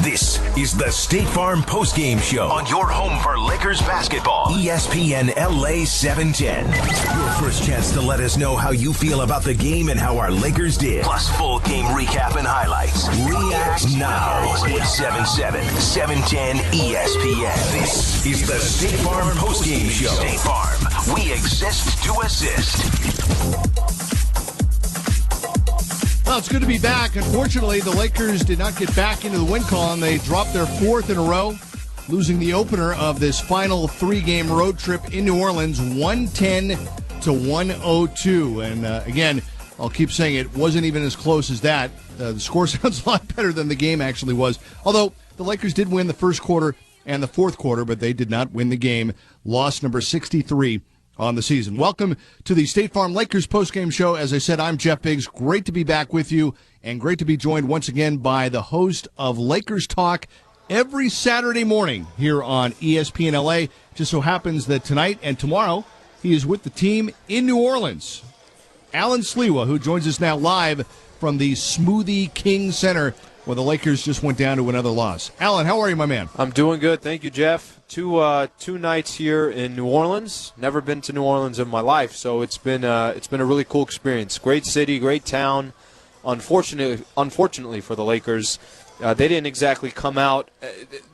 This is the State Farm Postgame Show on your home for Lakers basketball. ESPN LA 710. Your first chance to let us know how you feel about the game and how our Lakers did. Plus full game recap and highlights. React now. 877-710 ESPN. This is the State Farm Postgame Show. State Farm. We exist to assist. Well, it's good to be back. Unfortunately, the Lakers did not get back into the win column. They dropped their fourth in a row, losing the opener of this final three-game road trip in New Orleans, 110-102. And again, I'll keep saying it wasn't even as close as that. The score sounds a lot better than the game actually was. Although the Lakers did win the first quarter and the fourth quarter, but they did not win the game. Loss number 63 on the season. Welcome to the State Farm Lakers postgame show. As I said, I'm Jeff Biggs. Great to be back with you, and great to be joined once again by the host of Lakers Talk every Saturday morning here on ESPN LA. Just so happens that tonight and tomorrow he is with the team in New Orleans. Alan Sliwa, who joins us now live from the Smoothie King Center, where the Lakers just went down to another loss. Alan, how are you, my man? I'm doing good. Thank you, Jeff. Two nights here in New Orleans. Never been to New Orleans in my life, so it's been a really cool experience. Great city, great town. Unfortunately for the Lakers, they didn't exactly come out.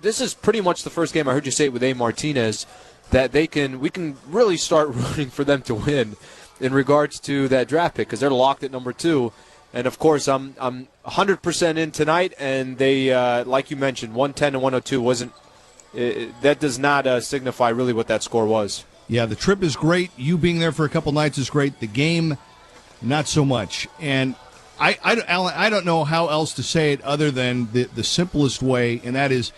This is pretty much the first game, I heard you say it with A. Martinez, that we can really start rooting for them to win in regards to that draft pick, because they're locked at number 2. And, of course, I'm 100% in tonight, and they, like you mentioned, 110-102 wasn't that does not signify really what that score was. Yeah, the trip is great. You being there for a couple nights is great. The game, not so much. And, Alan, I don't know how else to say it other than the simplest way, and that is,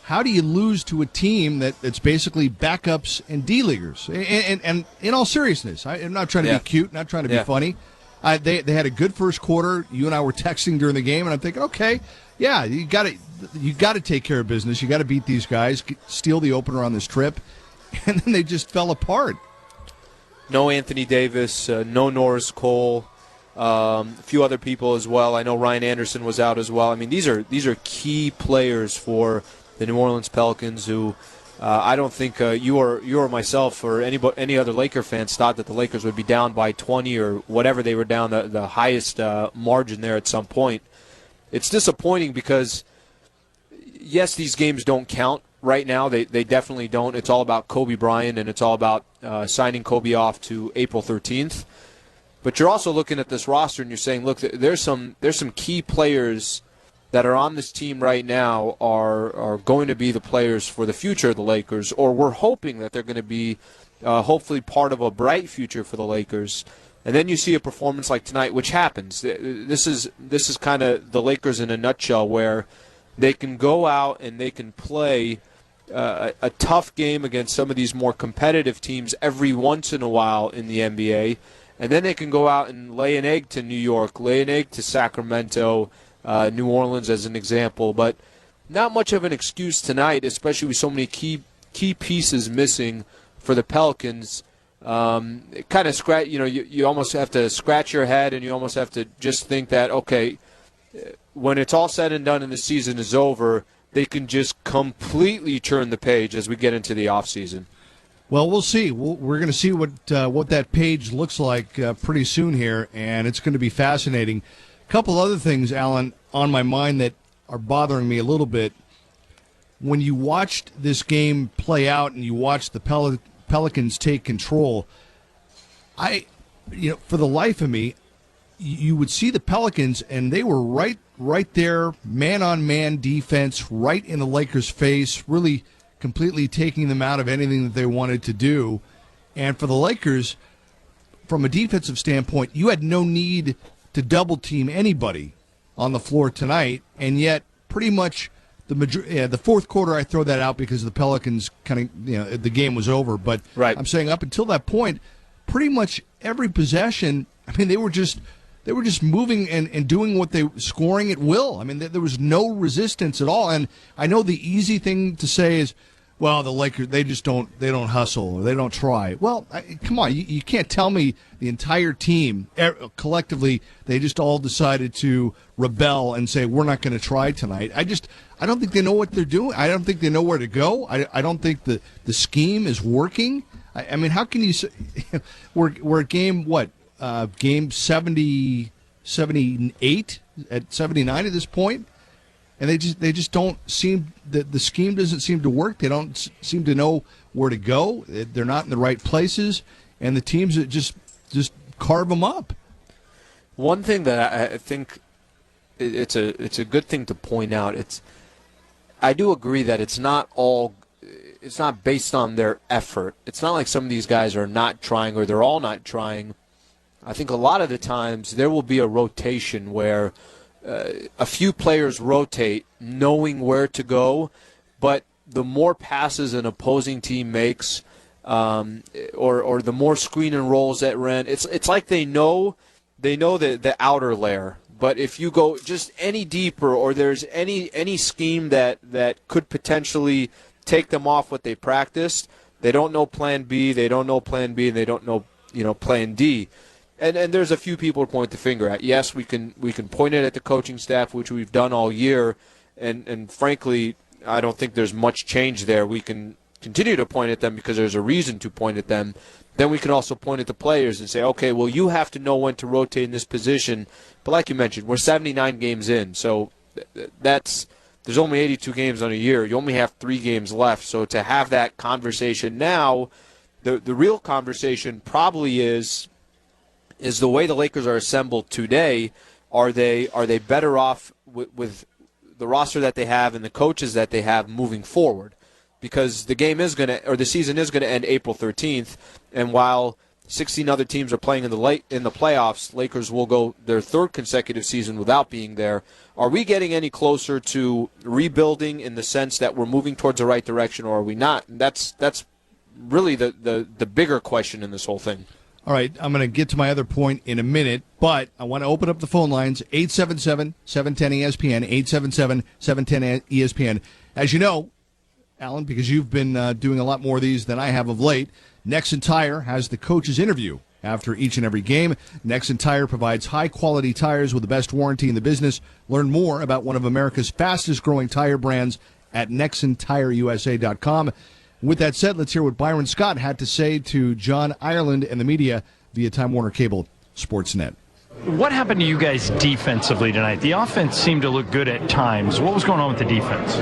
how do you lose to a team that's basically backups and D-leaguers? And in all seriousness, I'm not trying to be cute, not trying to be funny. They had a good first quarter. You and I were texting during the game, and I'm thinking, okay, yeah, you got to take care of business. You got to beat these guys, steal the opener on this trip, and then they just fell apart. No Anthony Davis, no Norris Cole, a few other people as well. I know Ryan Anderson was out as well. I mean, these are key players for the New Orleans Pelicans who. I don't think you or myself or any other Laker fans thought that the Lakers would be down by 20 or whatever they were down, the highest margin there at some point. It's disappointing because, yes, these games don't count right now. They definitely don't. It's all about Kobe Bryant, and it's all about signing Kobe off to April 13th. But you're also looking at this roster and you're saying, look, there's some key players that are on this team right now are going to be the players for the future of the Lakers, or we're hoping that they're going to be hopefully part of a bright future for the Lakers. And then you see a performance like tonight, which happens. This is kind of the Lakers in a nutshell, where they can go out and they can play a tough game against some of these more competitive teams every once in a while in the NBA, and then they can go out and lay an egg to New York, lay an egg to Sacramento, New Orleans as an example, but not much of an excuse tonight, especially with so many key pieces missing for the Pelicans. It kind of you almost have to scratch your head, and you almost have to just think that, okay, when it's all said and done and the season is over, they can just completely turn the page as we get into the offseason. Well, we'll see. We're going to see what that page looks like pretty soon here, and it's going to be fascinating. Couple other things, Alan, on my mind that are bothering me a little bit. When you watched this game play out and you watched the Pelicans take control, for the life of me, you would see the Pelicans and they were right there, man-on-man defense, right in the Lakers' face, really completely taking them out of anything that they wanted to do. And for the Lakers, from a defensive standpoint, you had no need to double-team anybody on the floor tonight, and yet pretty much the fourth quarter, I throw that out because the Pelicans the game was over. But right. I'm saying up until that point, pretty much every possession, I mean, they were just moving and doing what they scoring at will. I mean, there was no resistance at all. And I know the easy thing to say is, well, the Lakers, they don't hustle or they don't try. Well, come on, you can't tell me the entire team collectively they just all decided to rebel and say we're not going to try tonight. I don't think they know what they're doing. I don't think they know where to go. I don't think the scheme is working. I mean, how can you say we're at game 78 at 79 at this point, and they just don't seem, the scheme doesn't seem to work. They don't seem to know where to go. They're not in the right places, and the teams that just carve them up. One thing that I think it's a good thing to point out. I do agree that it's not based on their effort. It's not like some of these guys are not trying or they're all not trying. I think a lot of the times there will be a rotation where a few players rotate knowing where to go, but the more passes an opposing team makes, or the more screen and rolls that ran, it's like they know the outer layer. But if you go just any deeper, or there's any scheme that could potentially take them off what they practiced, they don't know plan B, they don't know plan B, and they don't know plan D. And there's a few people to point the finger at. Yes, we can point it at the coaching staff, which we've done all year, and frankly, I don't think there's much change there. We can continue to point at them because there's a reason to point at them. Then we can also point at the players and say, okay, well, you have to know when to rotate in this position. But like you mentioned, we're 79 games in, so there's only 82 games on a year. You only have 3 games left. So to have that conversation now, the real conversation probably is the way the Lakers are assembled today. Are they better off with the roster that they have and the coaches that they have moving forward? Because the season is gonna end April 13th, and while 16 other teams are playing in the playoffs, Lakers will go their 3rd consecutive season without being there. Are we getting any closer to rebuilding in the sense that we're moving towards the right direction, or are we not? And that's really the bigger question in this whole thing. All right, I'm going to get to my other point in a minute, but I want to open up the phone lines, 877-710-ESPN, 877-710-ESPN. As you know, Alan, because you've been doing a lot more of these than I have of late, Nexen Tire has the coach's interview after each and every game. Nexen Tire provides high-quality tires with the best warranty in the business. Learn more about one of America's fastest-growing tire brands at nexentireusa.com. With that said, let's hear what Byron Scott had to say to John Ireland and the media via Time Warner Cable Sportsnet. What happened to you guys defensively tonight? The offense seemed to look good at times. What was going on with the defense?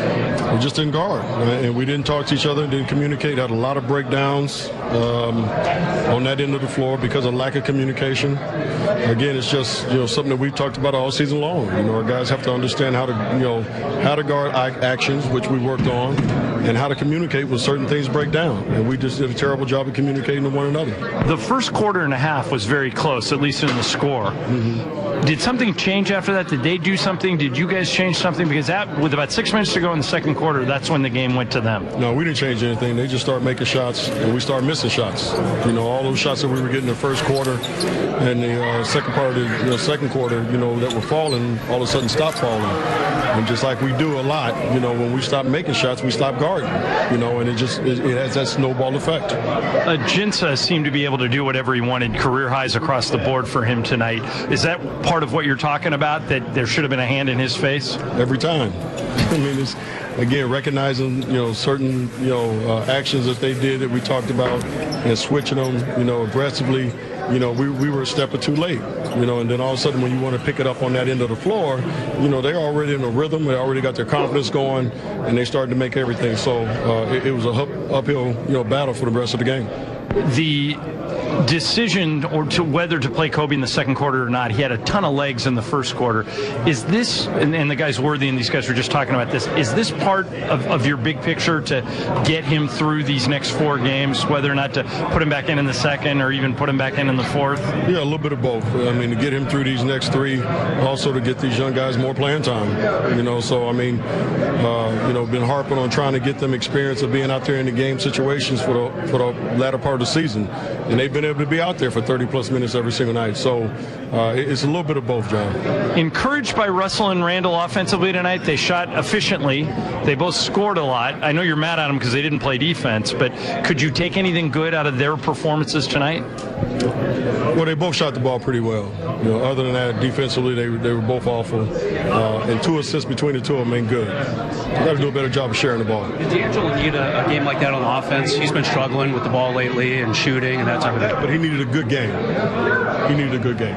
We just didn't guard, and we didn't talk to each other, didn't communicate, had a lot of breakdowns on that end of the floor because of lack of communication. Again, it's just something that we've talked about all season long. Our guys have to understand how to guard actions, which we worked on, and how to communicate when certain things break down. And we just did a terrible job of communicating to one another. The first quarter and a half was very close, at least in the score. Mm-hmm. Did something change after that? Did they do something? Did you guys change something? Because with about 6 minutes to go in the second quarter, that's when the game went to them. No, we didn't change anything. They just started making shots, and we started missing shots. All those shots that we were getting in the first quarter and the second part of the second quarter, that were falling, all of a sudden stopped falling. And just like we do a lot, when we stop making shots, we stop guarding, and it has that snowball effect. Jinsa seemed to be able to do whatever he wanted, career highs across the board for him tonight. Is that part of what you're talking about, that there should have been a hand in his face? Every time. I mean, it's, again, recognizing, certain, actions that they did that we talked about and switching them, aggressively. We were a step or two late, and then all of a sudden when you want to pick it up on that end of the floor, they're already in a rhythm. They already got their confidence going, and they started to make everything. So it was a uphill, battle for the rest of the game. The decision to whether to play Kobe in the second quarter or not, he had a ton of legs in the first quarter. Is this, and the guys Worthy and these guys were just talking about this, is this part of your big picture to get him through these next 4 games, whether or not to put him back in the second or even put him back in the fourth? Yeah, a little bit of both. I mean, to get him through these next 3, also to get these young guys more playing time. So, I mean, been harping on trying to get them experience of being out there in the game situations for the latter part of the season. And they've been been able to be out there for 30-plus minutes every single night. So it's a little bit of both, John. Encouraged by Russell and Randall offensively tonight. They shot efficiently. They both scored a lot. I know you're mad at them because they didn't play defense, but could you take anything good out of their performances tonight? Well, they both shot the ball pretty well. Other than that, defensively, they were both awful. And 2 assists between the two of them ain't good. So got to do a better job of sharing the ball. Did D'Angelo need a game like that on offense? He's been struggling with the ball lately and shooting and that type of thing. But he needed a good game. He needed a good game.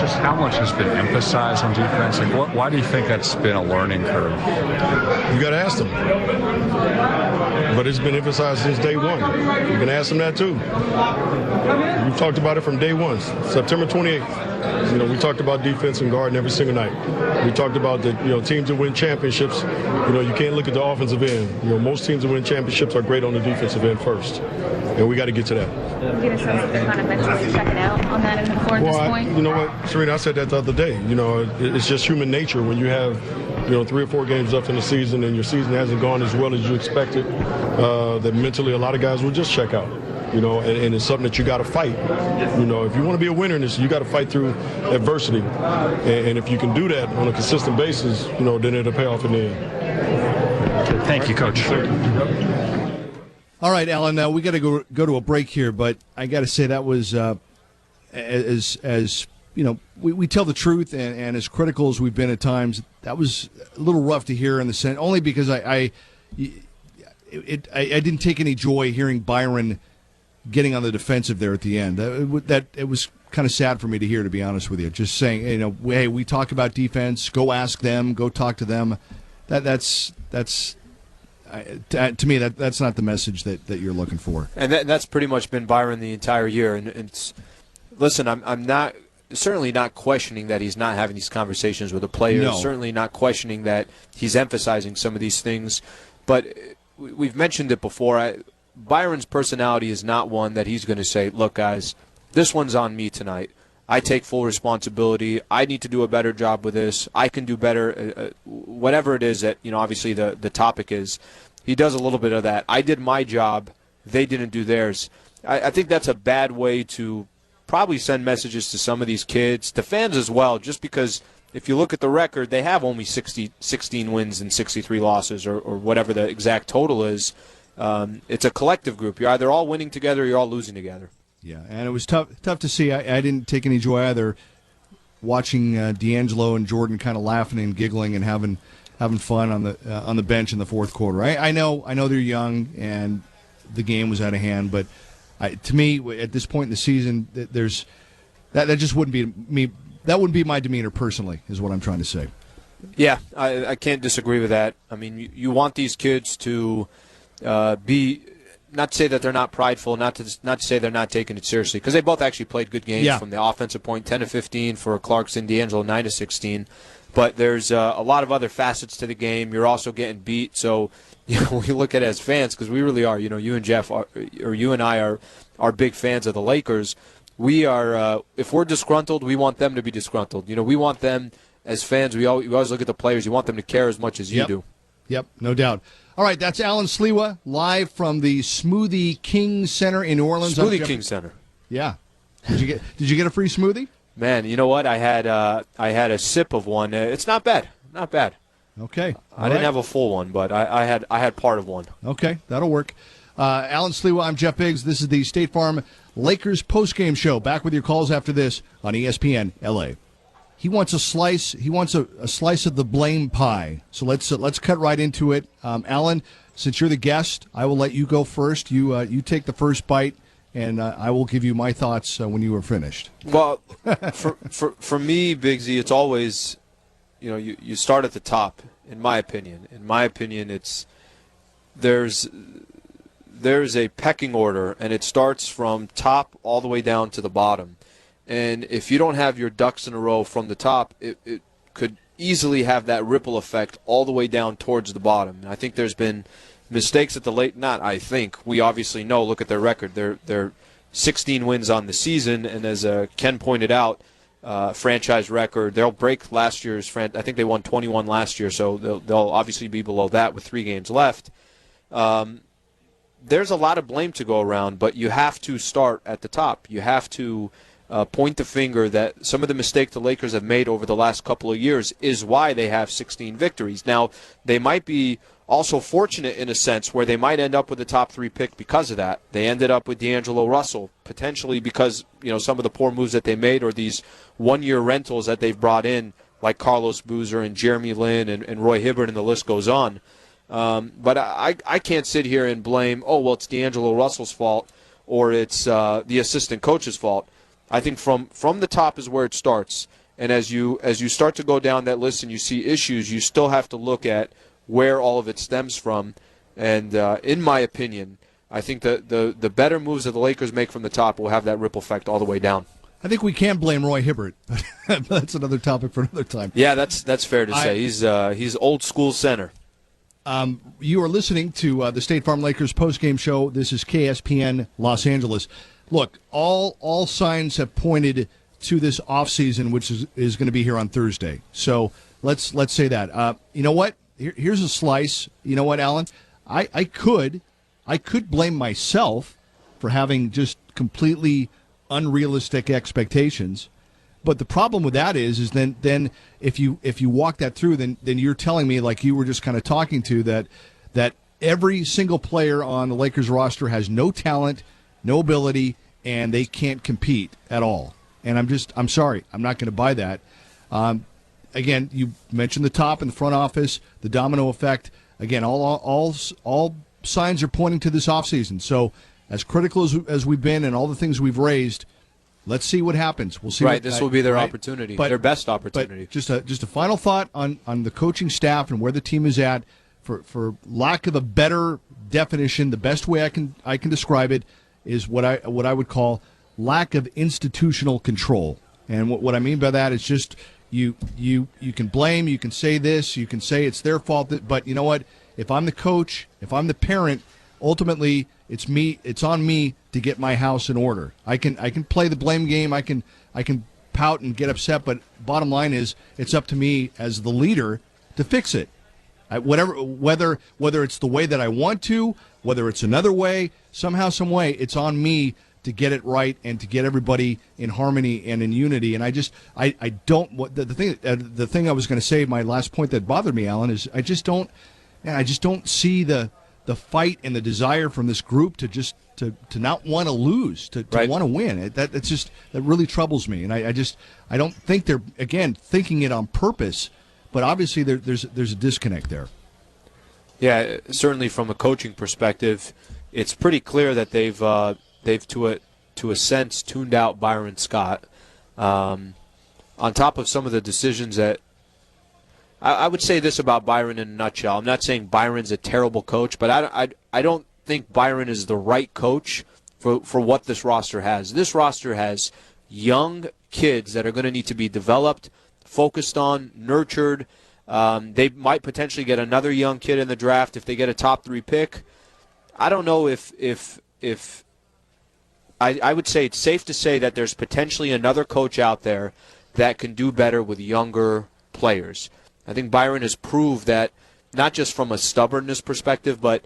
Just how much has been emphasized on defense? Like, why do you think that's been a learning curve? You got to ask them. But it's been emphasized since day one. You can ask them that too. We've talked about it from day one, September 28th. We talked about defense and guarding every single night. We talked about that, teams that win championships, you can't look at the offensive end. Most teams that win championships are great on the defensive end first. And we got to get to that. Get a sense that they're kind of mentally checking out on that end of the floor at this point? You know what, Serena, I said that the other day. It's just human nature when you have 3 or 4 games left in the season and your season hasn't gone as well as you expected, that mentally a lot of guys will just check out. And it's something that you got to fight. If you want to be a winner in this, you got to fight through adversity. And if you can do that on a consistent basis, then it'll pay off in the end. Thank you, Coach. All right, Alan, we got to go to a break here, but I got to say that was, as we tell the truth, and as critical as we've been at times, that was a little rough to hear in the sense, only because I didn't take any joy hearing Byron getting on the defensive there at the end. It was kind of sad for me to hear, to be honest with you. Just saying, hey, we talk about defense. Go ask them. Go talk to them. That's to me that's not the message that you're looking for. And that's pretty much been Byron the entire year. And it's listen, I'm not certainly not questioning that he's not having these conversations with the players. No. Certainly not questioning that he's emphasizing some of these things. But we've mentioned it before. Byron's personality is not one that he's going to say, look, guys, this one's on me tonight. I take full responsibility. I need to do a better job with this. I can do better. Whatever it is that, obviously the topic is, he does a little bit of that. I did my job. They didn't do theirs. I think that's a bad way to probably send messages to some of these kids, to fans as well, just because if you look at the record, they have only 16 wins and 63 losses or whatever the exact total is. It's a collective group. You're either all winning together or you're all losing together. Yeah, and it was tough to see. I didn't take any joy either watching D'Angelo and Jordan kind of laughing and giggling and having fun on the bench in the fourth quarter. I know they're young and the game was out of hand, but to me at this point in the season, there's that just wouldn't be me. That wouldn't be my demeanor personally, is what I'm trying to say. Yeah, I can't disagree with that. I mean, you want these kids to be. Not to say that they're not prideful, not to say they're not taking it seriously, because they both actually played good games from the offensive point, 10-15 for Clarkson, D'Angelo, 9-16. But there's a lot of other facets to the game. You're also getting beat, so we look at it as fans, because we really are. You and Jeff, or you and I are big fans of the Lakers. We are. If we're disgruntled, we want them to be disgruntled. We want them as fans. We always look at the players. You want them to care as much as you do. Yep, no doubt. All right, that's Alan Sliwa, live from the Smoothie King Center in New Orleans. Smoothie King Center. Yeah. Did you get a free smoothie? Man, you know what? I had a sip of one. It's not bad. Not bad. Okay. I didn't have a full one, but I had part of one. Okay, that'll work. Alan Sliwa, I'm Jeff Biggs. This is the State Farm Lakers postgame show. Back with your calls after this on ESPN LA. He wants a slice. He wants a slice of the blame pie. So let's cut right into it. Alan, since you're the guest, I will let you go first. You take the first bite, and I will give you my thoughts when you are finished. Well, for me, Biggsy, it's always, you start at the top. In my opinion, there's a pecking order, and it starts from top all the way down to the bottom. And if you don't have your ducks in a row from the top, it could easily have that ripple effect all the way down towards the bottom. And I think there's been mistakes at the late. Not I think. We obviously know. Look at their record. They're 16 wins on the season, and as Ken pointed out, franchise record. They'll break last year's. I think they won 21 last year, so they'll obviously be below that with 3 games left. there's a lot of blame to go around, but you have to start at the top. You have to point the finger that some of the mistakes the Lakers have made over the last couple of years is why they have 16 victories. Now, they might be also fortunate in a sense where they might end up with a top 3 pick because of that. They ended up with D'Angelo Russell, potentially because some of the poor moves that they made or these one-year rentals that they've brought in, like Carlos Boozer and Jeremy Lin and Roy Hibbert, and the list goes on. But I can't sit here and blame, it's D'Angelo Russell's fault or it's the assistant coach's fault. I think from the top is where it starts. And as you start to go down that list and you see issues, you still have to look at where all of it stems from. And in my opinion, I think the better moves that the Lakers make from the top will have that ripple effect all the way down. I think we can blame Roy Hibbert. That's another topic for another time. Yeah, that's fair to say. He's old school center. You are listening to the State Farm Lakers postgame show. This is KSPN Los Angeles. Look, all signs have pointed to this offseason, which is going to be here on Thursday. So let's say that. You know what? Here's a slice. You know what, Alan? I could blame myself for having just completely unrealistic expectations. But the problem with that is then if you walk that through, then you're telling me, like you were just kind of talking to, that every single player on the Lakers roster has no talent, no ability, and they can't compete at all. And I'm sorry, I'm not going to buy that. Again, you mentioned the top and the front office, the domino effect. Again, all signs are pointing to this offseason. So as critical as we've been and all the things we've raised, let's see what happens. We'll see. Right, this will be their opportunity, their best opportunity. But just a final thought on the coaching staff and where the team is at. For lack of a better definition, the best way I can describe it is what I would call lack of institutional control. And what I mean by that is just you can blame, you can say this, you can say it's their fault, but you know what? If I'm the coach, if I'm the parent, ultimately it's on me to get my house in order. I can play the blame game, I can pout and get upset, but bottom line is it's up to me as the leader to fix it. Whether it's the way that I want to, whether it's another way, somehow, some way, it's on me to get it right and to get everybody in harmony and in unity. And I don't. The thing I was going to say, my last point that bothered me, Alan, is I just don't see the fight and the desire from this group to not want to lose, to want to win. That really troubles me, and I don't think they're thinking it on purpose. But obviously, there's a disconnect there. Yeah, certainly from a coaching perspective, it's pretty clear that they've to a sense tuned out Byron Scott. On top of some of the decisions that I would say this about Byron in a nutshell. I'm not saying Byron's a terrible coach, but I don't think Byron is the right coach for what this roster has. This roster has young kids that are going to need to be developed, focused on, nurtured. They might potentially get another young kid in the draft if they get a top 3 pick. I don't know if I would say it's safe to say that there's potentially another coach out there that can do better with younger players. I think Byron has proved that, not just from a stubbornness perspective, but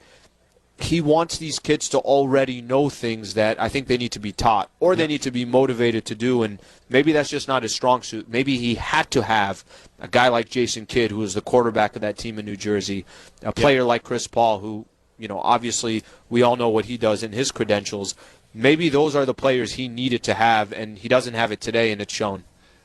he wants these kids to already know things that I think they need to be taught or they need to be motivated to do, and maybe that's just not his strong suit. Maybe he had to have a guy like Jason Kidd, who was the quarterback of that team in New Jersey, a player like Chris Paul, who, obviously we all know what he does in his credentials. Maybe those are the players he needed to have, and he doesn't have it today, and it's shown.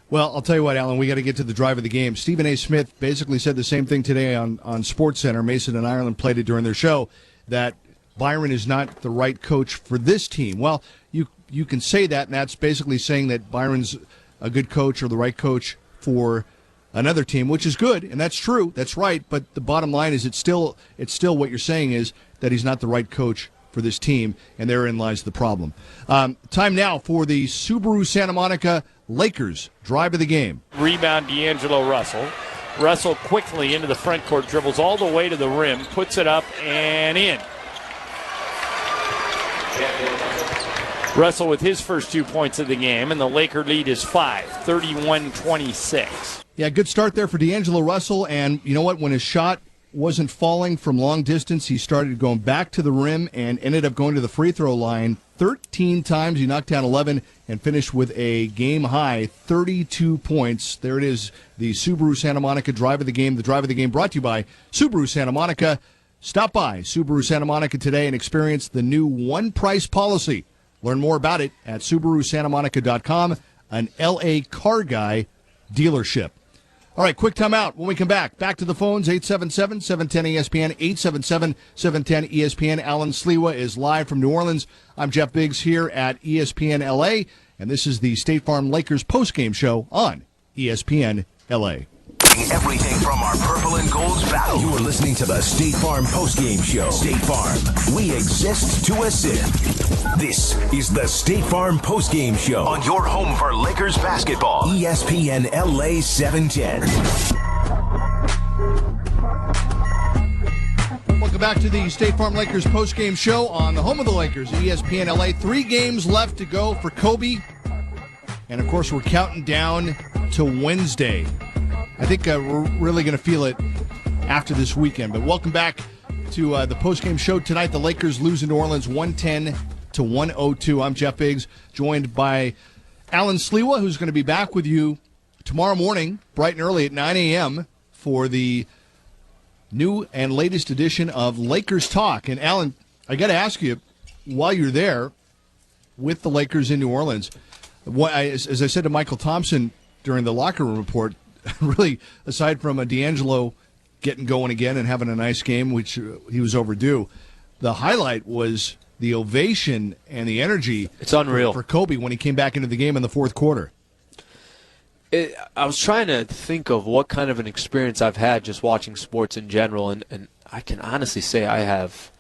Well, I'll tell you what, Alan, we got to get to the drive of the game. Stephen A. Smith basically said the same thing today on SportsCenter. Mason and Ireland played it during their show, that Byron is not the right coach for this team. Well, you can say that, and that's basically saying that Byron's a good coach or the right coach for another team, which is good, and that's true. That's right. But the bottom line is it's still what you're saying is that he's not the right coach for this team, and therein lies the problem. Time now for the Subaru Santa Monica Lakers drive of the game. Rebound, D'Angelo Russell. Russell quickly into the front court, dribbles all the way to the rim, puts it up and in. Russell with his first 2 points of the game, and the Laker lead is 5, 31-26. Yeah, good start there for D'Angelo Russell, and you know what? When his shot wasn't falling from long distance. He started going back to the rim and ended up going to the free throw line 13 times. He knocked down 11 and finished with a game-high 32 points. There it is, the Subaru Santa Monica drive of the game. The drive of the game brought to you by Subaru Santa Monica. Stop by Subaru Santa Monica today and experience the new one-price policy. Learn more about it at SubaruSantaMonica.com, an L.A. car guy dealership. All right, quick timeout. When we come back to the phones, 877-710-ESPN, 877-710-ESPN. Alan Sliwa is live from New Orleans. I'm Jeff Biggs here at ESPN LA, and this is the State Farm Lakers postgame show on ESPN LA. Everything from our purple and gold's battle. You are listening to the State Farm postgame show. State Farm, we exist to assist. This is the State Farm postgame show on your home for Lakers basketball. ESPN LA 710. Welcome back to the State Farm Lakers postgame show on the home of the Lakers, ESPN LA. 3 games left to go for Kobe. And, of course, we're counting down to Wednesday. I think we're really going to feel it after this weekend. But welcome back to the postgame show tonight. The Lakers lose in New Orleans 110-102. I'm Jeff Biggs, joined by Alan Sliwa, who's going to be back with you tomorrow morning, bright and early at 9 a.m. for the new and latest edition of Lakers Talk. And, Alan, I got to ask you, while you're there with the Lakers in New Orleans, as I said to Michael Thompson during the locker room report, really, aside from a D'Angelo getting going again and having a nice game, which he was overdue, the highlight was the ovation and the energy. It's unreal for Kobe when he came back into the game in the fourth quarter. I was trying to think of what kind of an experience I've had just watching sports in general, and I can honestly say I have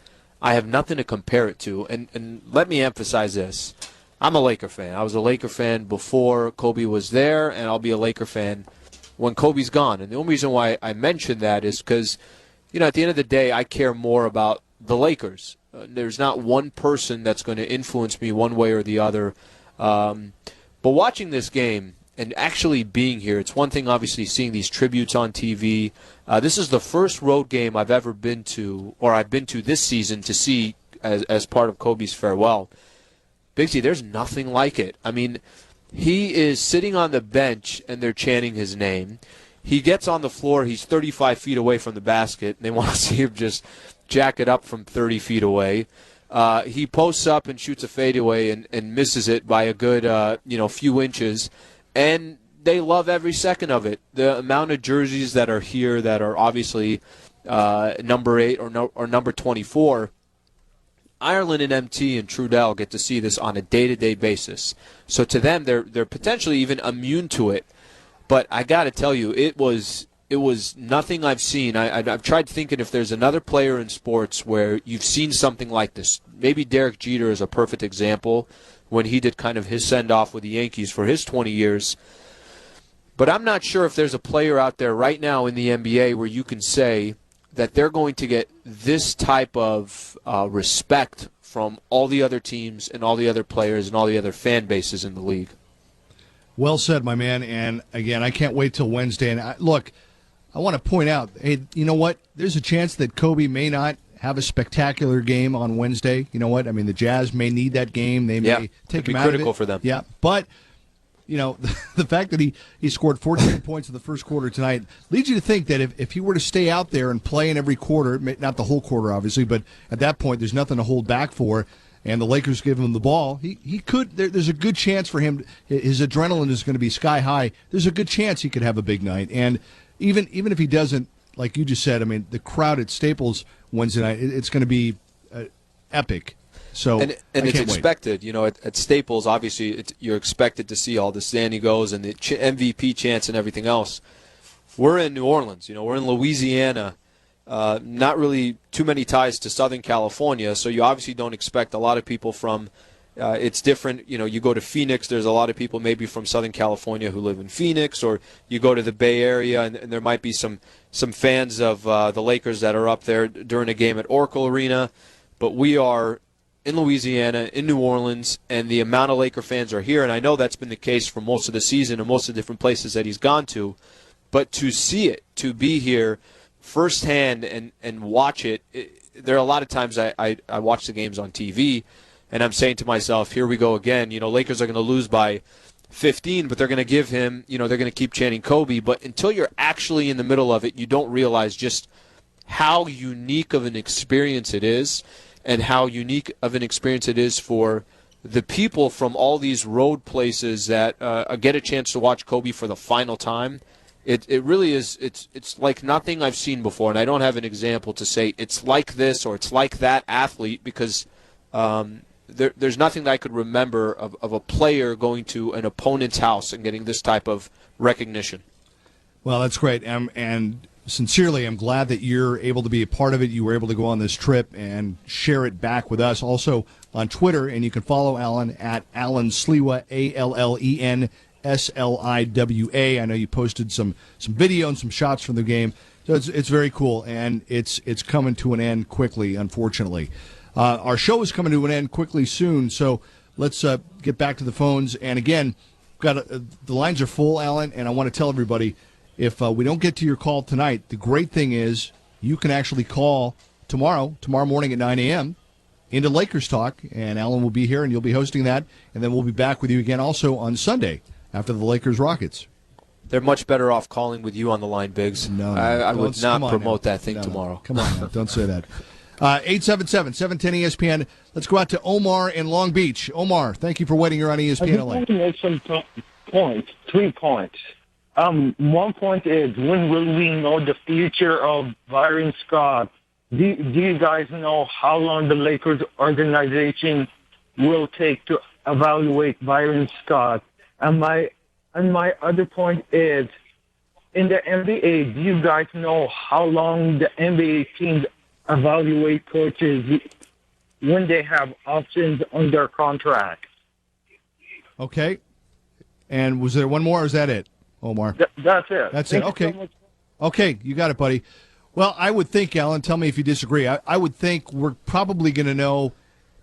nothing to compare it to. And let me emphasize this. I'm a Laker fan. I was a Laker fan before Kobe was there, and I'll be a Laker fan when Kobe's gone. And the only reason why I mention that is because, at the end of the day, I care more about the Lakers. There's not one person that's going to influence me one way or the other. But watching this game and actually being here, it's one thing, obviously, seeing these tributes on TV. This is the first road game I've ever been to, or I've been to this season to see as part of Kobe's farewell. Biggsy, there's nothing like it. I mean, he is sitting on the bench, and they're chanting his name. He gets on the floor. He's 35 feet away from the basket. And they want to see him just jack it up from 30 feet away. He posts up and shoots a fadeaway and misses it by a good, few inches. And they love every second of it. The amount of jerseys that are here that are obviously number 8 or number 24, Ireland and MT and Trudell get to see this on a day-to-day basis. So to them, they're potentially even immune to it. But I got to tell you, it was nothing I've seen. I've tried thinking if there's another player in sports where you've seen something like this. Maybe Derek Jeter is a perfect example when he did kind of his send-off with the Yankees for his 20 years. But I'm not sure if there's a player out there right now in the NBA where you can say that they're going to get this type of respect from all the other teams and all the other players and all the other fan bases in the league. Well said, my man. And, again, I can't wait till Wednesday. And, look, I want to point out, hey, you know what? There's a chance that Kobe may not have a spectacular game on Wednesday. You know what? I mean, the Jazz may need that game. They may take him out of it. Critical for them. Yeah, but the fact that he scored 14 points in the first quarter tonight leads you to think that if he were to stay out there and play in every quarter, not the whole quarter obviously, but at that point there's nothing to hold back for, and the Lakers give him the ball, he could. There's a good chance for him. His adrenaline is going to be sky high. There's a good chance he could have a big night, and even if he doesn't, like you just said, I mean, the crowd at Staples Wednesday night, it's going to be epic. So and it's expected, at Staples, obviously, you're expected to see all the standing goes and the MVP chants and everything else. We're in New Orleans, we're in Louisiana, not really too many ties to Southern California, so you obviously don't expect a lot of people from, it's different, you go to Phoenix, there's a lot of people maybe from Southern California who live in Phoenix, or you go to the Bay Area and there might be some fans of the Lakers that are up there during a game at Oracle Arena, but we are in Louisiana, in New Orleans, and the amount of Laker fans are here, and I know that's been the case for most of the season and most of the different places that he's gone to, but to see it, to be here firsthand and watch it, there are a lot of times I watch the games on TV, and I'm saying to myself, here we go again. Lakers are going to lose by 15, but they're going to give him, they're going to keep chanting Kobe. But until you're actually in the middle of it, you don't realize just how unique of an experience it is, and how unique of an experience it is for the people from all these road places that get a chance to watch Kobe for the final time. It really is. It's like nothing I've seen before, and I don't have an example to say it's like this or it's like that athlete, because there's nothing that I could remember of a player going to an opponent's house and getting this type of recognition. Well, that's great, and sincerely, I'm glad that you're able to be a part of it. You were able to go on this trip and share it back with us. Also on Twitter, and you can follow Alan at Alan Sliwa, ALLEN SLIWA. I know you posted some video and some shots from the game, so it's very cool, and it's coming to an end quickly, unfortunately. Our show is coming to an end quickly soon, so let's get back to the phones. And again, the lines are full, Alan, and I want to tell everybody, if we don't get to your call tonight, the great thing is you can actually call tomorrow morning at 9 a.m. into Lakers Talk, and Alan will be here, and you'll be hosting that, and then we'll be back with you again also on Sunday after the Lakers-Rockets. They're much better off calling with you on the line, Biggs. No, I would not promote that thing No. tomorrow. Come on, now. Don't say that. 877-710-ESPN. Let's go out to Omar in Long Beach. Omar, thank you for waiting. You're on ESPN I LA. want to make some points, 3 points. One point is, when will we know the future of Byron Scott? Do you guys know how long the Lakers organization will take to evaluate Byron Scott? And my other point is, in the NBA, do you guys know how long the NBA teams evaluate coaches when they have options on their contract? Okay. And was there one more, or is that it, Omar? That's it. That's Thank it. you Okay. so much. Okay, you got it, buddy. Well, I would think, Alan, tell me if you disagree. I would think we're probably going to know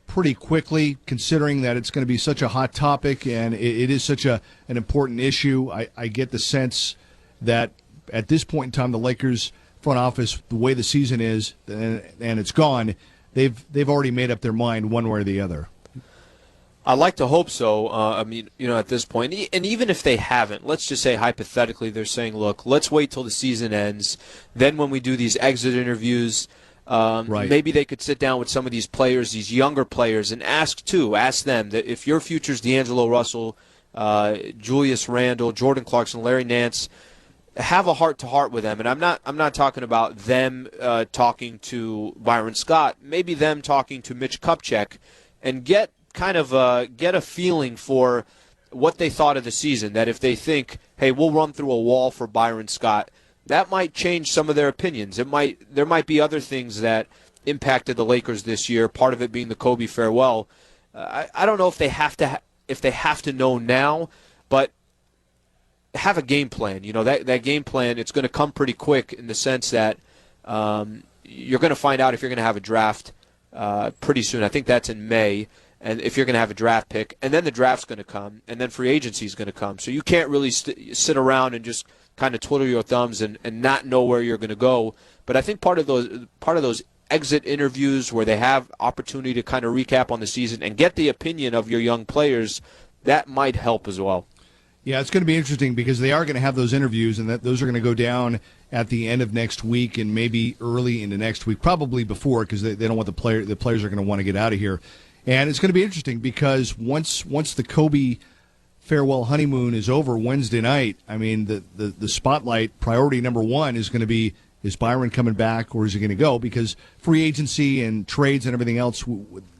pretty quickly, considering that it's going to be such a hot topic and it is such an important issue. I get the sense that at this point in time, the Lakers front office, the way the season is and it's gone, they've already made up their mind one way or the other. I'd like to hope so. At this point, and even if they haven't, let's just say hypothetically they're saying, look, let's wait till the season ends. Then when we do these exit interviews, right. Maybe they could sit down with some of these players, these younger players, and ask them that if your future's D'Angelo Russell, Julius Randle, Jordan Clarkson, Larry Nance, have a heart-to-heart with them. And I'm not talking about them talking to Byron Scott. Maybe them talking to Mitch Kupchak, and get a feeling for what they thought of the season. That if they think, hey, we'll run through a wall for Byron Scott, that might change some of their opinions. There might be other things that impacted the Lakers this year. Part of it being the Kobe farewell. I don't know if they have to know now, but have a game plan. That game plan, it's going to come pretty quick in the sense that you're going to find out if you're going to have a draft pretty soon. I think that's in May. And if you're going to have a draft pick, and then the draft's going to come, and then free agency is going to come. So you can't really sit around and just kind of twiddle your thumbs and not know where you're going to go. But I think part of those exit interviews where they have opportunity to kind of recap on the season and get the opinion of your young players, that might help as well. Yeah, it's going to be interesting because they are going to have those interviews, and those are going to go down at the end of next week and maybe early into next week, probably before, because they don't want the players are going to want to get out of here. And it's going to be interesting because once the Kobe farewell honeymoon is over Wednesday night, I mean, the spotlight, priority number one is going to be, is Byron coming back or is he going to go? Because free agency and trades and everything else,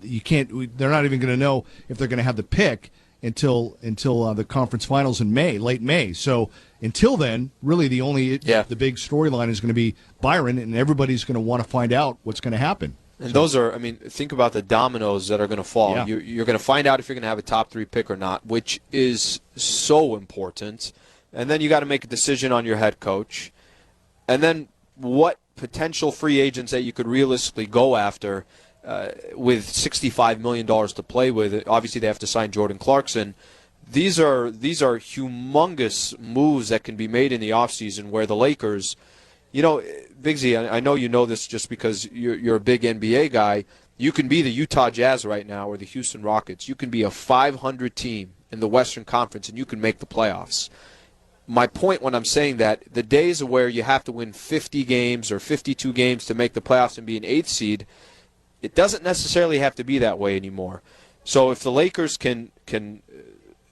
they're not even going to know if they're going to have the pick until the conference finals in May, late May. So until then, really the big storyline is going to be Byron, and everybody's going to want to find out what's going to happen. And those are, think about the dominoes that are going to fall. Yeah. You're going to find out if you're going to have a top 3 pick or not, which is so important. And then you got to make a decision on your head coach. And then what potential free agents that you could realistically go after with $65 million to play with. Obviously, they have to sign Jordan Clarkson. These are humongous moves that can be made in the offseason where the Lakers, Big Z, I know you know this just because you're a big NBA guy. You can be the Utah Jazz right now or the Houston Rockets. You can be a 500 team in the Western Conference, and you can make the playoffs. My point when I'm saying that, the days where you have to win 50 games or 52 games to make the playoffs and be an 8th seed, it doesn't necessarily have to be that way anymore. So if the Lakers can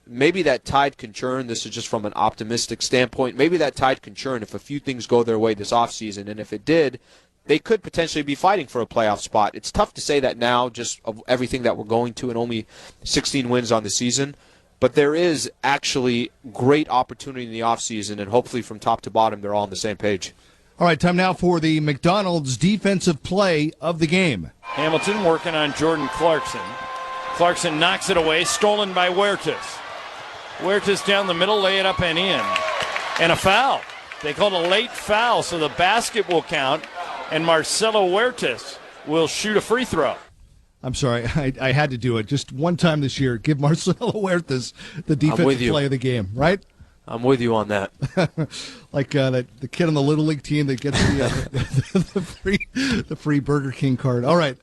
maybe that tide can churn. This is just from an optimistic standpoint. Maybe that tide can churn if a few things go their way this offseason, and if it did, they could potentially be fighting for a playoff spot. It's tough to say that now, just of everything that we're going to, and only 16 wins on the season. But there is actually great opportunity in the offseason, and hopefully from top to bottom they're all on the same page. All right, time now for the McDonald's defensive play of the game. Hamilton working on Jordan Clarkson. Clarkson knocks it away, stolen by Huertas. Huertas down the middle, lay it up and in. And a foul. They called a late foul, so the basket will count, and Marcelo Huertas will shoot a free throw. I'm sorry, I had to do it. Just one time this year, give Marcelo Huertas the defensive play of the game, right? I'm with you on that. Like the kid on the Little League team that gets the free Burger King card. All right.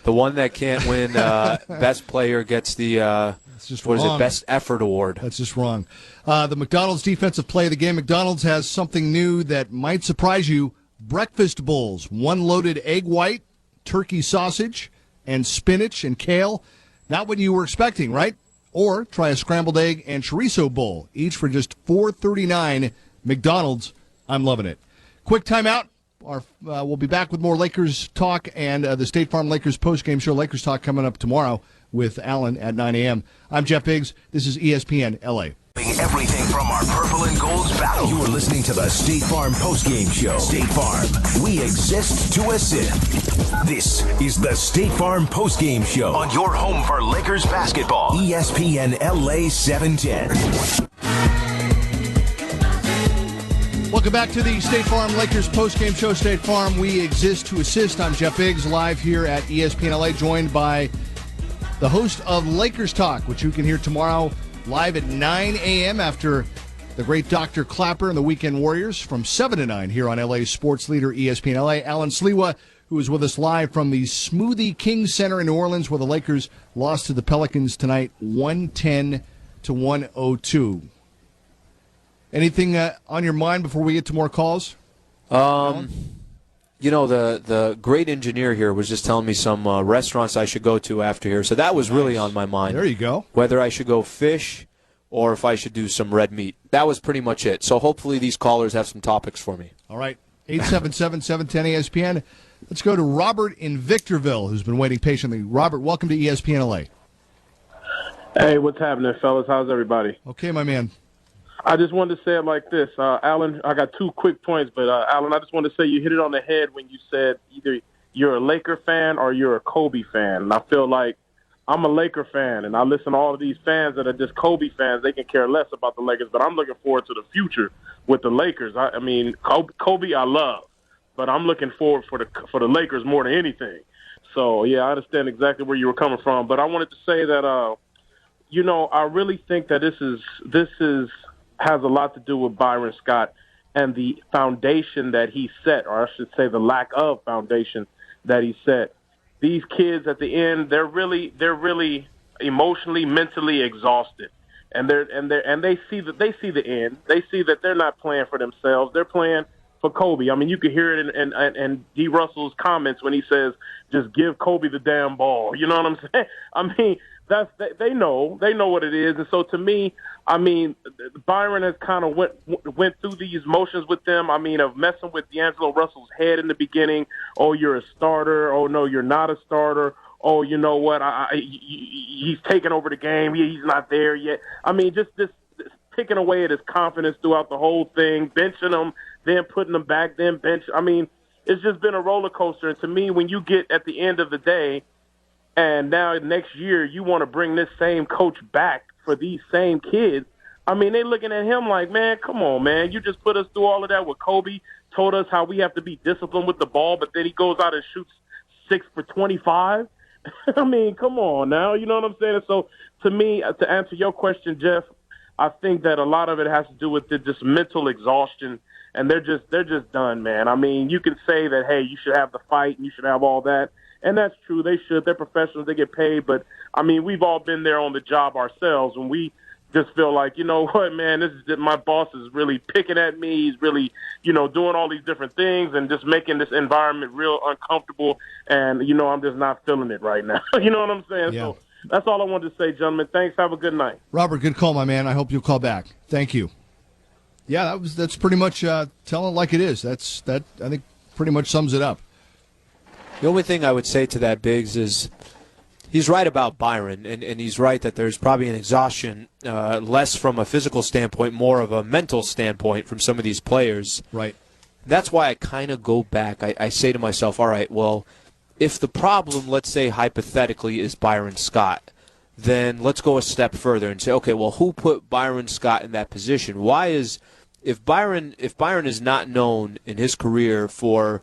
The one that can't win best player gets the best effort award. That's just wrong. The McDonald's defensive play of the game. McDonald's has something new that might surprise you. Breakfast bowls. One loaded egg white, turkey sausage, and spinach and kale. Not what you were expecting, right? Or try a scrambled egg and chorizo bowl, each for just $4.39. McDonald's, I'm loving it. Quick timeout. We'll be back with more Lakers talk and the State Farm Lakers postgame show. Lakers talk coming up tomorrow with Alan at 9 a.m. I'm Jeff Biggs. This is ESPN LA. Everything from our purple and gold's battle. You are listening to the State Farm postgame show. State Farm, we exist to assist. This is the State Farm postgame show on your home for Lakers basketball. ESPN LA 710. Welcome back to the State Farm Lakers postgame show. State Farm, we exist to assist. I'm Jeff Biggs, live here at ESPN LA, joined by the host of Lakers Talk, which you can hear tomorrow live at 9 a.m. after the great Dr. Clapper and the Weekend Warriors from 7 to 9 here on LA's sports leader, ESPN LA. Alan Sliwa, who is with us live from the Smoothie King Center in New Orleans, where the Lakers lost to the Pelicans tonight, 110-102. Anything on your mind before we get to more calls? The great engineer here was just telling me some restaurants I should go to after here. So that was really on my mind. There you go. Whether I should go fish or if I should do some red meat. That was pretty much it. So hopefully these callers have some topics for me. All right. 877-710-ESPN. Let's go to Robert in Victorville, who's been waiting patiently. Robert, welcome to ESPN LA. Hey, what's happening, fellas? How's everybody? Okay, my man. I just wanted to say it like this. Alan, I got 2 quick points, but Alan, I just want to say you hit it on the head when you said either you're a Laker fan or you're a Kobe fan. And I feel like I'm a Laker fan, and I listen to all of these fans that are just Kobe fans. They can care less about the Lakers, but I'm looking forward to the future with the Lakers. I mean, Kobe I love, but I'm looking forward for the Lakers more than anything. So, yeah, I understand exactly where you were coming from. But I wanted to say that, I really think that this has a lot to do with Byron Scott and the foundation that he set, or I should say the lack of foundation that he set. These kids at the end, they're really emotionally, mentally exhausted. And they see the end. They see that they're not playing for themselves. They're playing for Kobe. I mean, you could hear it in D. Russell's comments when he says, just give Kobe the damn ball. You know what I'm saying? I mean, they know what it is. And so to me, I mean, Byron has kind of went through these motions with them. I mean, of messing with D'Angelo Russell's head in the beginning. Oh, you're a starter. Oh, no, you're not a starter. Oh, you know what? He's taking over the game. He's not there yet. I mean, just picking away at his confidence throughout the whole thing, benching him, then putting him back, then bench. I mean, it's just been a roller coaster. And to me, when you get at the end of the day, and now next year you want to bring this same coach back for these same kids, I mean, they're looking at him like, man, come on, man. You just put us through all of that with Kobe, told us how we have to be disciplined with the ball, but then he goes out and shoots 6 for 25. I mean, come on now. You know what I'm saying? So to me, to answer your question, Jeff, I think that a lot of it has to do with just mental exhaustion and they're just done, man. I mean, you can say that, hey, you should have the fight and you should have all that, and that's true. They should. They're professionals. They get paid, but I mean, we've all been there on the job ourselves, and we just feel like, you know what, man, my boss is really picking at me. He's really, doing all these different things and just making this environment real uncomfortable. And, I'm just not feeling it right now. You know what I'm saying? Yeah. So that's all I wanted to say, gentlemen. Thanks. Have a good night. Robert, good call, my man. I hope you'll call back. Thank you. Yeah, that's pretty much telling it like it is. I think pretty much sums it up. The only thing I would say to that, Biggs, is he's right about Byron, and he's right that there's probably an exhaustion, less from a physical standpoint, more of a mental standpoint from some of these players. Right. That's why I kind of go back. I say to myself, all right, well, if the problem, let's say hypothetically, is Byron Scott, then let's go a step further and say, okay, well, who put Byron Scott in that position? If Byron is not known in his career for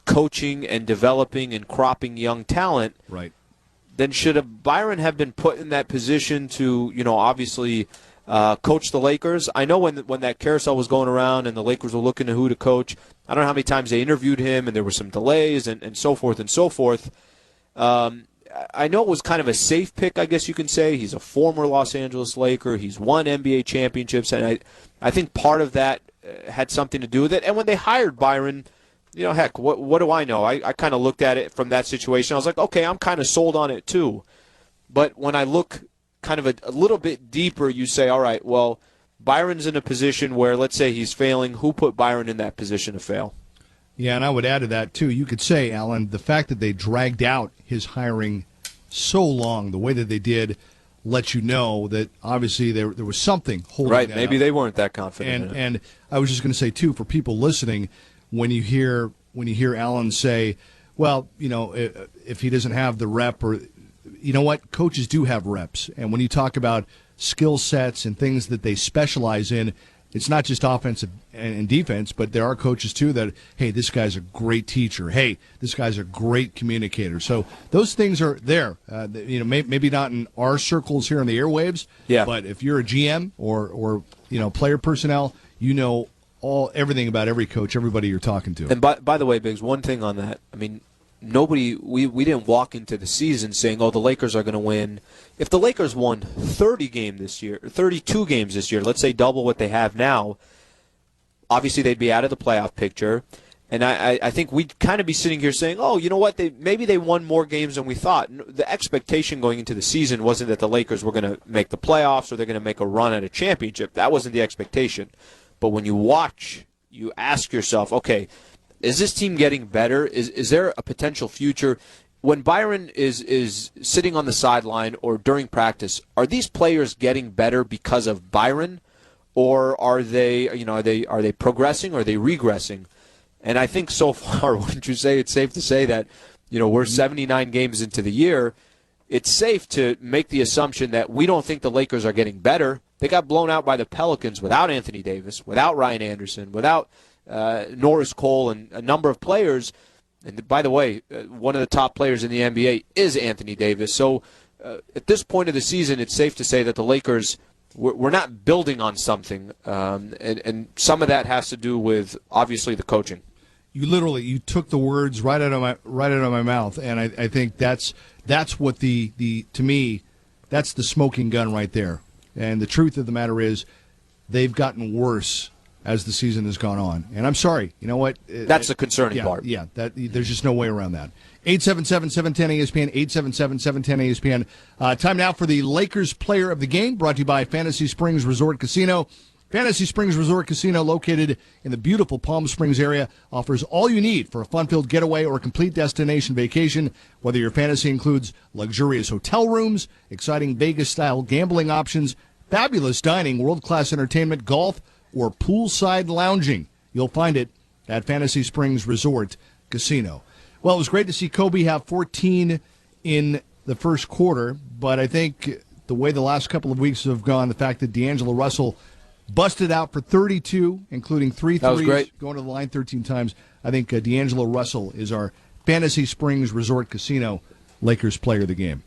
coaching and developing and cropping young talent, right, then should Byron have been put in that position to, obviously coach the Lakers? I know when that carousel was going around and the Lakers were looking at who to coach, I don't know how many times they interviewed him and there were some delays and so forth and so forth. I know it was kind of a safe pick, I guess you can say. He's a former Los Angeles Laker. He's won NBA championships, and I think part of that had something to do with it. And when they hired Byron, heck, what do I know? I kind of looked at it from that situation. I was like, okay, I'm kind of sold on it too. But when I look kind of a little bit deeper, you say, all right, well, Byron's in a position where, let's say he's failing. Who put Byron in that position to fail? Yeah, and I would add to that, too. You could say, Alan, the fact that they dragged out his hiring so long, the way that they did, lets you know that obviously there was something holding right, that maybe up. They weren't that confident. And I was just going to say, too, for people listening, when you hear Alan say, well, if he doesn't have the rep, or you know what, coaches do have reps. And when you talk about skill sets and things that they specialize in, it's not just offensive and defense, but there are coaches, too, that, hey, this guy's a great teacher. Hey, this guy's a great communicator. So those things are there. Maybe not in our circles here on the airwaves, but if you're a GM or player personnel, everything about every coach, everybody you're talking to. And by the way, Biggs, one thing on that, I mean, we didn't walk into the season saying, oh, the Lakers are going to win. If the Lakers won 32 games this year, let's say double what they have now, obviously they'd be out of the playoff picture. And I think we'd kind of be sitting here saying, oh, you know what, maybe they won more games than we thought. The expectation going into the season wasn't that the Lakers were going to make the playoffs or they're going to make a run at a championship. That wasn't the expectation. But when you watch, you ask yourself, okay, is this team getting better? Is there a potential future? When Byron is sitting on the sideline or during practice, are these players getting better because of Byron, or are they progressing or are they regressing? And I think so far, wouldn't you say it's safe to say that we're 79 games into the year? It's safe to make the assumption that we don't think the Lakers are getting better. They got blown out by the Pelicans without Anthony Davis, without Ryan Anderson, without Norris Cole and a number of players. And by the way, one of the top players in the NBA is Anthony Davis. So at this point of the season, it's safe to say that the Lakers, we're not building on something. And some of that has to do with, obviously, the coaching. You took the words right out of my mouth, and I think that's what to me, that's the smoking gun right there. And the truth of the matter is, they've gotten worse as the season has gone on. And I'm sorry, you know what? That's the concerning part. Yeah, there's just no way around that. 877-710-ESPN, 877-710-ESPN. Time now for the Lakers Player of the Game, brought to you by Fantasy Springs Resort Casino. Fantasy Springs Resort Casino, located in the beautiful Palm Springs area, offers all you need for a fun-filled getaway or complete destination vacation. Whether your fantasy includes luxurious hotel rooms, exciting Vegas-style gambling options, fabulous dining, world-class entertainment, golf, or poolside lounging, you'll find it at Fantasy Springs Resort Casino. Well, it was great to see Kobe have 14 in the first quarter, but I think the way the last couple of weeks have gone, the fact that D'Angelo Russell busted out for 32, including 3 threes, that was great. Going to the line 13 times, I think D'Angelo Russell is our Fantasy Springs Resort Casino Lakers Player of the Game.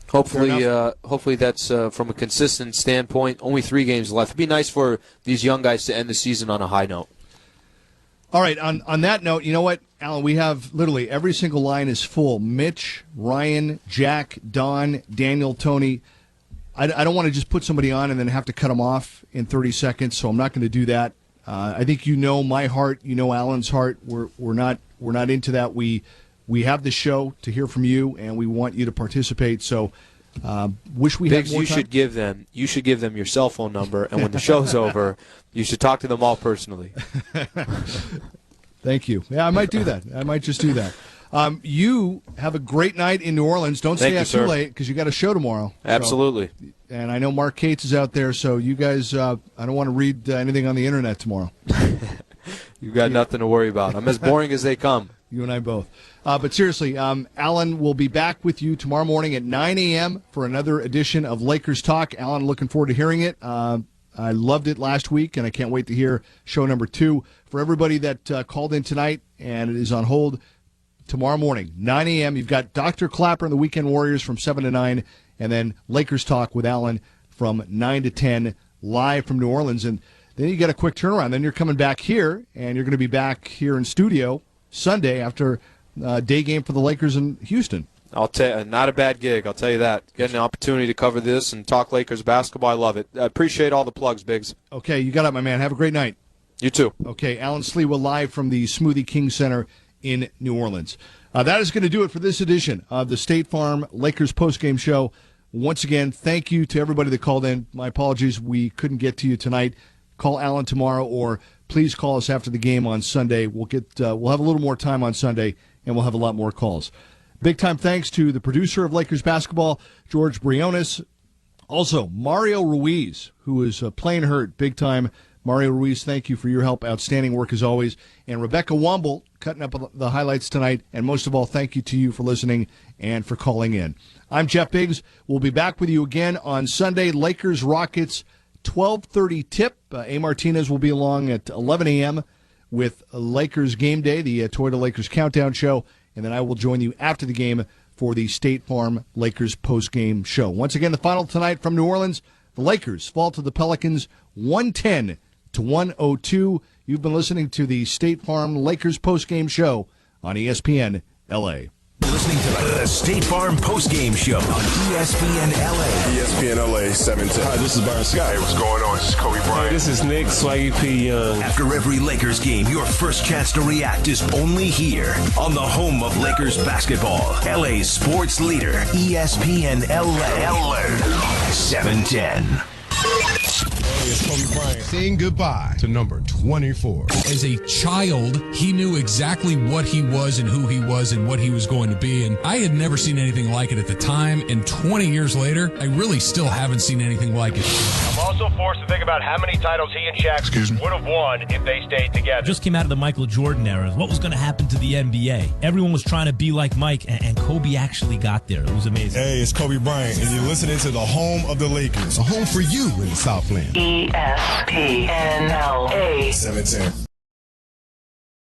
Hopefully that's from a consistent standpoint. Only 3 games left. It'd be nice for these young guys to end the season on a high note. All right, on that note, you know what, Alan, we have literally every single line is full. Mitch, Ryan, Jack, Don, Daniel, Tony. I don't want to just put somebody on and then have to cut them off in 30 seconds, so I'm not going to do that. I think you know my heart, you know Alan's heart. We're not into that. We have the show to hear from you, and we want you to participate. So, wish we Biggs, had more time. You should give them your cell phone number, and when the show's over, you should talk to them all personally. Thank you. Yeah, I might do that. I might just do that. You have a great night in New Orleans. Don't stay out too late because you got a show tomorrow. Absolutely. So, and I know Mark Cates is out there, so you guys, I don't want to read anything on the internet tomorrow. You've got nothing to worry about. I'm as boring as they come. You and I both. But seriously, Alan will be back with you tomorrow morning at 9 a.m. for another edition of Lakers Talk. Alan, looking forward to hearing it. I loved it last week, and I can't wait to hear show number 2. For everybody that called in tonight and it is on hold, tomorrow morning, 9 a.m., you've got Dr. Clapper and the Weekend Warriors from 7 to 9, and then Lakers Talk with Alan from 9 to 10, live from New Orleans. And then you get a quick turnaround. Then you're coming back here, and you're going to be back here in studio Sunday after day game for the Lakers in Houston. I'll tell you, not a bad gig, I'll tell you that. Getting an opportunity to cover this and talk Lakers basketball, I love it. I appreciate all the plugs, Biggs. Okay, you got it, my man. Have a great night. You too. Okay, Alan Sleewa live from the Smoothie King Center in New Orleans. That is going to do it for this edition of the State Farm Lakers postgame show. Once again, thank you to everybody that called in. My apologies, we couldn't get to you tonight. Call Alan tomorrow, or please call us after the game on Sunday. We'll have a little more time on Sunday, and we'll have a lot more calls. Big time thanks to the producer of Lakers basketball, George Briones. Also, Mario Ruiz, who is playing hurt big time. Mario Ruiz, thank you for your help. Outstanding work as always. And Rebecca Womble, cutting up the highlights tonight. And most of all, thank you to you for listening and for calling in. I'm Jeff Biggs. We'll be back with you again on Sunday. Lakers Rockets, 12:30 tip. A. Martinez will be along at 11 a.m. with Lakers Game Day, the Toyota Lakers Countdown Show. And then I will join you after the game for the State Farm Lakers postgame show. Once again, the final tonight from New Orleans. The Lakers fall to the Pelicans 110-102. You've been listening to the State Farm Lakers postgame show on ESPN LA. Listening to the State Farm postgame show on ESPN LA. ESPN LA 710. Hi, this is Byron Scott. Hey, what's going on? This is Kobe Bryant. Hey, this is Nick Swaggy P. Young. After every Lakers game, your first chance to react is only here on the home of Lakers basketball. LA's sports leader, ESPN LA 710. It's Kobe Bryant saying goodbye to number 24. As a child, he knew exactly what he was and who he was and what he was going to be. And I had never seen anything like it at the time. And 20 years later, I really still haven't seen anything like it. I'm also forced to think about how many titles he and Shaq would have won if they stayed together. Just came out of the Michael Jordan era. What was going to happen to the NBA? Everyone was trying to be like Mike, and Kobe actually got there. It was amazing. Hey, it's Kobe Bryant, and you're listening to the home of the Lakers. A home for you in the Southland. ESPN LA 710.